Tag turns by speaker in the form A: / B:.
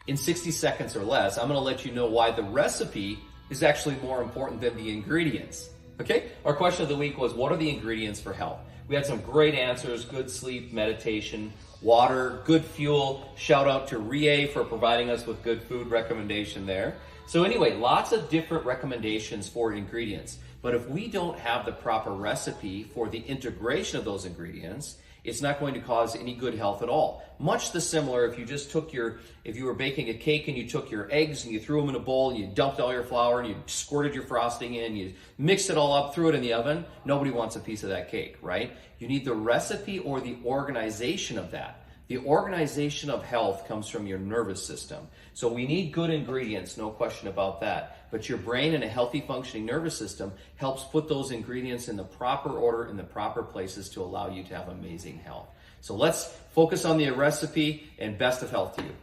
A: in 60 seconds or less, I'm gonna let you know why the recipe is actually more important than the ingredients. Okay, our question of the week was, what are the ingredients for health? We had some great answers: good sleep, meditation, water, good fuel. Shout out to Rie for providing us with good food recommendation there. So anyway, lots of different recommendations for ingredients. But if we don't have the proper recipe for the integration of those ingredients, it's not going to cause any good health at all. Much the similar if you just took if you were baking a cake and you took your eggs and you threw them in a bowl, and you dumped all your flour and you squirted your frosting in, you mixed it all up, threw it in the oven. Nobody wants a piece of that cake, right? You need the recipe or the organization of that. The organization of health comes from your nervous system. So we need good ingredients, no question about that. But your brain and a healthy functioning nervous system helps put those ingredients in the proper order, in the proper places to allow you to have amazing health. So let's focus on the recipe, and best of health to you.